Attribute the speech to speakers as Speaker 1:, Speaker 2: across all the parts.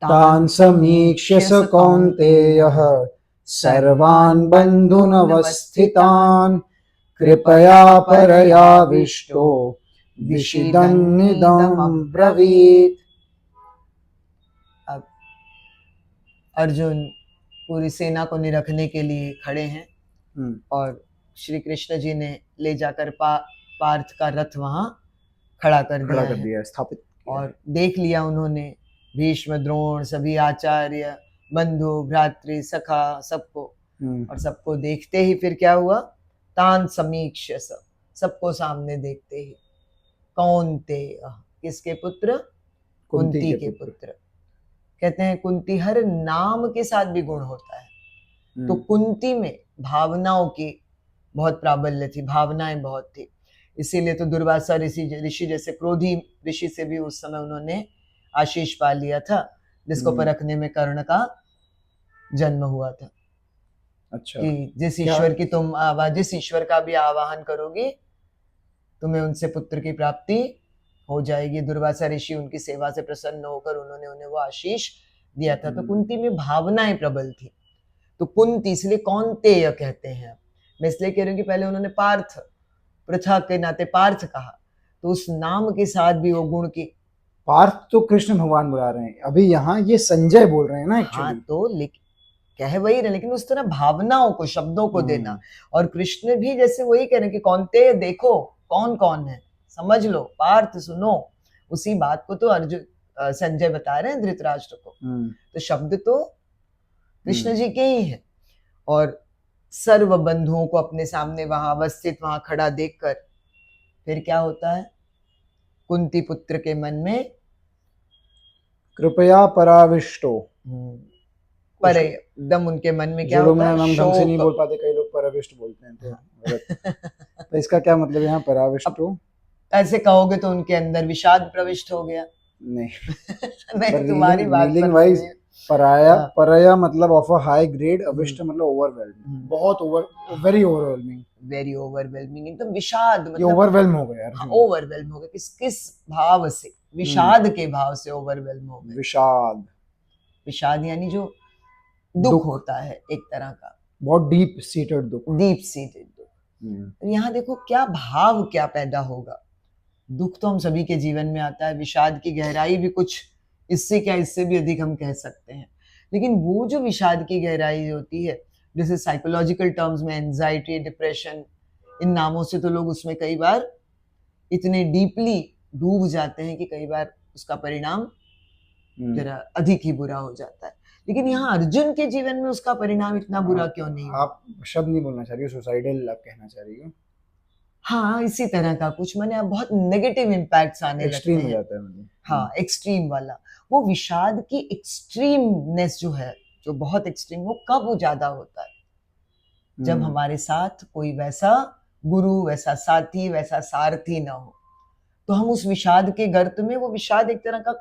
Speaker 1: तान् समीक्ष्य स कौन्तेयः सर्वान् बन्धुनवस्थितान् कृपया परयाविष्टो विषिदन्निदम् ब्रवीत्।
Speaker 2: अब अर्जुन पूरी सेना को निरखने के लिए खड़े हैं और श्री कृष्ण जी ने ले जाकर पार्थ का रथ वहां खड़ा कर दिया,
Speaker 1: स्थापित किया।
Speaker 2: और देख लिया उन्होंने भीष्म द्रोण सभी आचार्य बंधु भ्रातृ सखा सबको, और सबको देखते ही फिर क्या हुआ, तान समीक्ष्य सबको सामने देखते ही कौन्तेय, किसके पुत्र, कुंती के पुत्र। कहते हैं कुंती हर नाम के साथ भी गुण होता है, तो कुंती में भावनाओं की बहुत प्राबल्य थी, भावनाएं बहुत थी, इसीलिए तो दुर्वासा ऋषि जैसे क्रोधी ऋषि से भी उस समय उन्होंने आशीष पा लिया था, जिसको परखने में कर्ण का जन्म हुआ था।
Speaker 1: अच्छा,
Speaker 2: कि जिस ईश्वर की तुम जिस ईश्वर का भी आवाहन करोगे तुम्हें उनसे पुत्र की प्राप्ति हो जाएगी। दुर्वासा ऋषि उनकी सेवा से प्रसन्न होकर उन्होंने उन्हें वो आशीष दिया था। तो कुंती में भावनाएं प्रबल थी, तो कुंती इसलिए कौन्तेय कहते हैं। मैं इसलिए कह रही हूँ कि पहले उन्होंने पार्थ, प्रथा के नाते पार्थ कहा, तो उस नाम के साथ भी वो गुण की।
Speaker 1: पार्थ तो कृष्ण भगवान बुला रहे हैं, अभी यहाँ ये संजय बोल रहे हैं ना एक्चुअली।
Speaker 2: हाँ, तो कह वही रहे, लेकिन उस तरह भावनाओं को, शब्दों को देना। और कृष्ण भी जैसे वही कह रहे हैं कि कौन्तेय देखो कौन कौन है, समझ लो, पार्थ सुनो। उसी बात को तो अर्जुन संजय बता रहे हैं धृतराष्ट्र को। तो शब्द तो कृष्ण जी के ही है, और सर्व बंधुओं को अपने सामने वहां अवस्थित, वहां खड़ा देखकर फिर क्या होता है, कुंती पुत्र के मन में
Speaker 1: कृपया पराविष्टो,
Speaker 2: पर एकदम उनके मन में क्या होता है,
Speaker 1: हम ढंग से नहीं बोल पाते, कई लोग पराविष्ट बोलते हैं, तो इसका क्या मतलब यहाँ पराविष्टो?
Speaker 2: ऐसे कहोगे तो उनके अंदर विषाद प्रविष्ट हो गया।
Speaker 1: नहीं
Speaker 2: नहीं, तुम्हारी बात
Speaker 1: मीनिंग पराया, परया मतलब ऑफ अ हाई ग्रेड, अविष्ट मतलब ओवरवेल्मिंग, बहुत वेरी ओवरवेल्मिंग,
Speaker 2: एकदम विषाद, मतलब
Speaker 1: ओवरवेल्म हो गया।
Speaker 2: ओवरवेल्म हो गया, किस भाव से, विषाद के भाव से ओवरवेल्म हो गया। विषाद यानी जो दुख होता है एक तरह का,
Speaker 1: बहुत डीप सीटेड दुख।
Speaker 2: यहाँ देखो क्या भाव क्या पैदा होगा। दुख तो हम सभी के जीवन में आता है, विषाद की गहराई भी कुछ इससे क्या, इससे भी अधिक हम कह सकते हैं। लेकिन वो जो विषाद की गहराई होती है, जैसे साइकोलॉजिकल टर्म्स में एंजाइटी, डिप्रेशन, इन नामों से तो लोग उसमें कई बार इतने डीपली डूब जाते हैं कि कई बार उसका परिणाम जरा अधिक ही बुरा हो जाता है। लेकिन यहाँ अर्जुन के जीवन में उसका परिणाम इतना बुरा क्यों नहीं?
Speaker 1: आप शब्द नहीं बोलना चाह रही हो, सुसाइडल आप कहना चाह रही हो?
Speaker 2: हाँ, इसी तरह का कुछ, मैंने अब बहुत नेगेटिव इम्पैक्ट्स आने लगते हैं।
Speaker 1: हो जाता है
Speaker 2: हाँ, एक्सट्रीम वाला, वो विषाद की एक्सट्रीमनेस जो है, जो बहुत एक्सट्रीम, वो कब ज्यादा होता है, जब हमारे साथ कोई वैसा गुरु, वैसा साथी, वैसा सारथी ना हो। तो हम उस विषाद के गर्त में, वो विषाद एक तरह का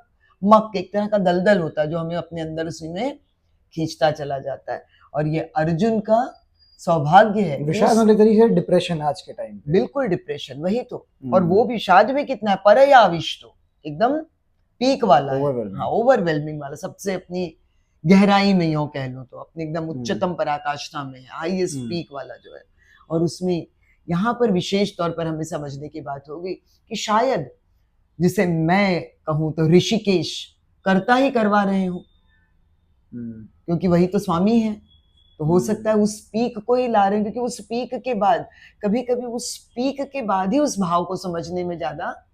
Speaker 2: मक, एक तरह का दलदल होता है जो हमें अपने अंदर उसी में खींचता चला जाता है। और ये अर्जुन का सौभाग्य है।
Speaker 1: विषाद वाले तरीके से डिप्रेशन आज के टाइम पे,
Speaker 2: बिल्कुल डिप्रेशन, वही तो। और वो विषाद भी कितना है, परयाविष्टो, एकदम पीक वाला है। हाँ, ओवरवेलमिंग वाला, सबसे अपनी गहराई में यूं कह लो तो अपनी एकदम उच्चतम पराकाष्ठा में, हाईएस्ट पीक वाला जो है। और उसमें यहाँ पर विशेष तौर पर हमें समझने की बात होगी कि शायद जिसे मैं कहूँ तो ऋषिकेश करता ही करवा रहे हूँ, क्योंकि वही तो स्वामी है। तो हो सकता है उस पीक को ही ला रहे हैं, क्योंकि उस पीक के बाद, कभी कभी उस पीक के बाद ही उस भाव को समझने में ज्यादा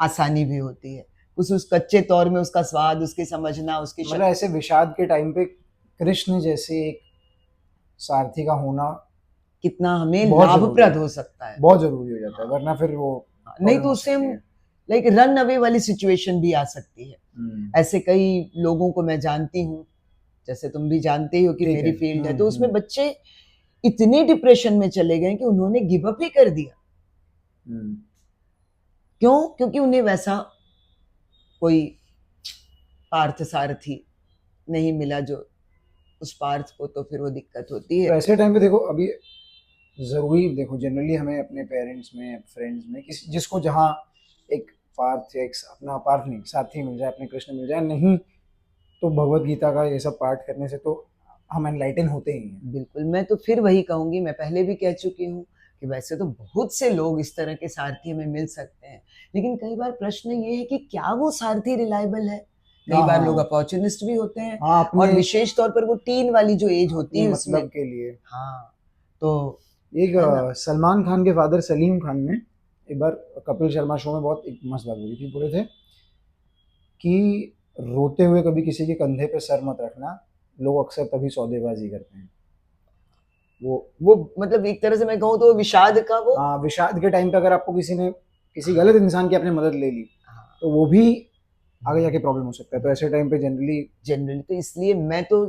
Speaker 2: आसानी भी होती है। उस कच्चे तौर में उसका स्वाद, उसकी समझना, उसकी
Speaker 1: मतलब ऐसे विषाद के टाइम पे कृष्ण जैसे एक सारथी का होना
Speaker 2: कितना हमें लाभप्रद हो सकता है,
Speaker 1: बहुत जरूरी हो जाता है। वरना फिर वो
Speaker 2: नहीं तो उससे हम लाइक रन अवे वाली सिचुएशन भी आ सकती है। ऐसे कई लोगों को मैं जानती हूँ, जैसे तुम भी जानते ही हो कि मेरी फील्ड है, तो उसमें बच्चे इतने डिप्रेशन में चले गए कि उन्होंने गिव अप ही कर दिया। क्यों? क्योंकि उन्हें वैसा कोई पार्थ सारथी नहीं मिला जो उस पार्थ को, तो फिर वो दिक्कत होती है।
Speaker 1: तो ऐसे टाइम पे देखो, अभी जरूरी देखो, जनरली हमें अपने पेरेंट्स में, फ्रेंड्स में, किसी जिसको जहाँ एक पार्थ या अपना पार्थ नहीं साथी मिल जाए, अपने कृष्ण मिल जाए, नहीं तो भगवत गीता का ये सब पाठ करने से तो हम एनलाइटन होते ही हैं।
Speaker 2: बिल्कुल, मैं तो फिर वही कहूँगी, मैं पहले भी कह चुकी हूँ कि वैसे तो बहुत से लोग इस तरह के सारथी हमें मिल सकते हैं, लेकिन कई बार प्रश्न ये है कि क्या वो सारथी रिलायबल है? कई
Speaker 1: हाँ
Speaker 2: बार लोग
Speaker 1: हाँ
Speaker 2: अपॉर्चुनिस्ट भी होते हैं
Speaker 1: हाँ,
Speaker 2: और
Speaker 1: अपने
Speaker 2: विशेष तौर पर वो टीन वाली जो एज होती
Speaker 1: अपने
Speaker 2: है उसमें।
Speaker 1: मतलब के लिए।
Speaker 2: हाँ, तो
Speaker 1: एक
Speaker 2: है ना?
Speaker 1: सलमान खान के फादर सलीम खान ने एक बार कपिल शर्मा शो में बहुत एक मस्त बात बोली थी, बोले थे कि रोते हुए कभी किसी के कंधे पे सर मत रखना, लोग अक्सर तभी सौदेबाजी करते हैं।
Speaker 2: वो मतलब एक तरह से मैं कहूँ तो विषाद का वो।
Speaker 1: विषाद के टाइम पे अगर आपको किसी ने किसी
Speaker 2: हाँ,
Speaker 1: गलत इंसान की आपने मदद ले ली
Speaker 2: हाँ।
Speaker 1: तो वो भी आगे जाके प्रॉब्लम हो सकता है, तो ऐसे टाइम पे
Speaker 2: जनरली तो इसलिए मैं तो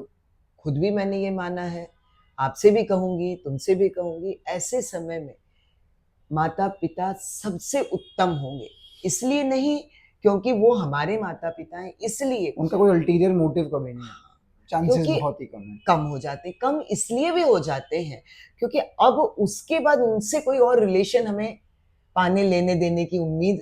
Speaker 2: खुद भी मैंने ये माना है, आपसे भी कहूँगी, तुमसे भी कहूँगी, ऐसे समय में माता-पिता सबसे उत्तम होंगे। इसलिए नहीं क्योंकि वो हमारे माता-पिता हैं, इसलिए
Speaker 1: उनका कोई अल्टीरियर मोटिव कभी नहीं है, चांसेस
Speaker 2: क्योंकि
Speaker 1: बहुत ही कम है।
Speaker 2: कम हो जाते हैं। कम इसलिए भी हो जाते हैं क्योंकि अब उसके बाद उनसे कोई और रिलेशन हमें पाने लेने देने की उम्मीद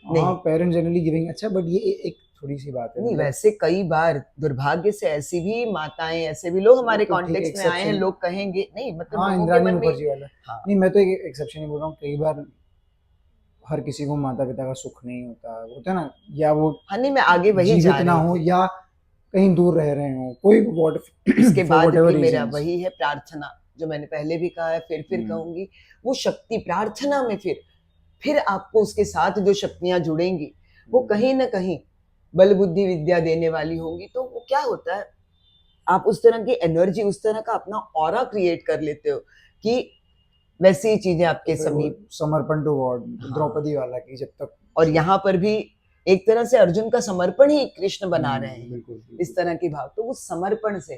Speaker 1: हाँ,
Speaker 2: नहीं।
Speaker 1: पेरेंट्स जनरली गिविंग, अच्छा बट ये एक थोड़ी सी बात है,
Speaker 2: नहीं,
Speaker 1: मतलब
Speaker 2: वैसे कई बार दुर्भाग्य से ऐसी भी माताएँ, ऐसे भी लोग
Speaker 1: वो
Speaker 2: हमारे
Speaker 1: तो ठीक
Speaker 2: कॉन्टेक्स्ट में आए हैं,
Speaker 1: एक्सेप्शन।
Speaker 2: लोग कहेंगे नहीं मतलब
Speaker 1: हाँ,
Speaker 2: लोगों के
Speaker 1: इंद्राणी
Speaker 2: मन में।
Speaker 1: मुखर्जी वाला।
Speaker 2: हाँ,
Speaker 1: नहीं, मैं तो एक एक्सेप्शन ही बोल रहा हूँ, कई बार हर किसी को माता पिता का सुख नहीं होता होता है ना, या वो
Speaker 2: हाँ, नहीं मैं आगे वही जा
Speaker 1: जीवित ना
Speaker 2: रही
Speaker 1: हो
Speaker 2: थी।
Speaker 1: या कहीं दूर रह रहे हो, कोई वॉट
Speaker 2: इसके
Speaker 1: फॉर
Speaker 2: बाद
Speaker 1: वट एवर
Speaker 2: भी मेरा
Speaker 1: रीजन।
Speaker 2: वही है प्रार्थना, जो मैंने पहले भी कहा है, फिर कहूँगी, वो शक्ति प्रार्थना में फिर आपको उसके साथ जो शक्तियाँ जुड़ेंगी, वो कहीं न कहीं बल बुद्धि विद्या देने वाली होंगी, तो वो क्या होता है, आप उस तरह की एनर्जी, उस तरह का अपना ऑरा क्रिएट कर लेते हो कि वैसी ही चीज़ें
Speaker 1: तो
Speaker 2: आपके
Speaker 1: फिर वो
Speaker 2: समीप।
Speaker 1: समर्पण टू गॉड,
Speaker 2: हाँ,
Speaker 1: द्रौपदी वाला की जब तक
Speaker 2: और यहाँ पर भी एक तरह से अर्जुन का समर्पण ही कृष्ण बना रहे हैं,
Speaker 1: बिल्कुल
Speaker 2: इस
Speaker 1: बिल्कुल।
Speaker 2: तरह की भाव। तो उस समर्पण से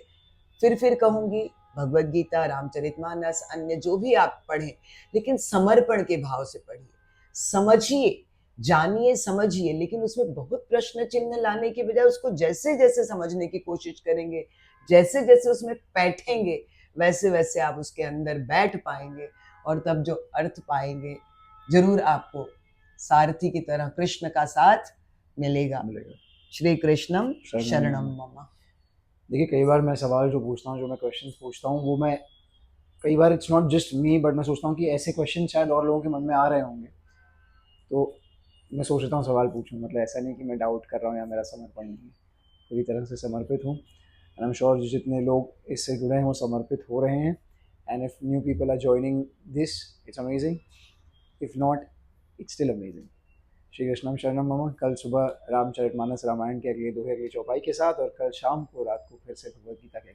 Speaker 2: फिर कहूँगी भगवत गीता, रामचरितमानस, अन्य जो भी आप पढ़ें, लेकिन समर्पण के भाव से पढ़िए, समझिए, जानिए, समझिए, लेकिन उसमें बहुत प्रश्न चिन्ह लाने की बजाय उसको जैसे-जैसे समझने की कोशिश करेंगे, जैसे-जैसे उसमें बैठेंगे, वैसे-वैसे आप उसके अंदर बैठ पाएँगे और तब जो अर्थ पाएँगे, ज़रूर आपको सारथी की तरह कृष्ण का साथ मिलेगा।
Speaker 1: मिलेगा।
Speaker 2: श्री कृष्णम
Speaker 1: शरणम
Speaker 2: शरणम
Speaker 1: मम।
Speaker 2: मम।
Speaker 1: देखिए, कई बार मैं सवाल जो पूछता हूँ, जो मैं क्वेश्चंस पूछता हूँ, वो मैं कई बार it's not just me, but मैं सोचता हूँ कि ऐसे क्वेश्चन शायद और लोगों के मन में आ रहे होंगे, तो मैं सोचता हूँ सवाल पूछूं। मतलब ऐसा नहीं कि मैं डाउट कर रहा हूँ या मेरा समर्पण नहीं है, पूरी तरह से समर्पित हूँ। एंड आई एम श्योर जितने लोग इससे जुड़े हैं वो समर्पित हो रहे हैं। And if new people are joining this, it's amazing. If not, it's still amazing. श्री कृष्णम शरणम मम। कल सुबह रामचरितमानस रामायण के अगले दोहे अगली चौपाई के साथ, और कल शाम को रात को फिर से भगवद गीता के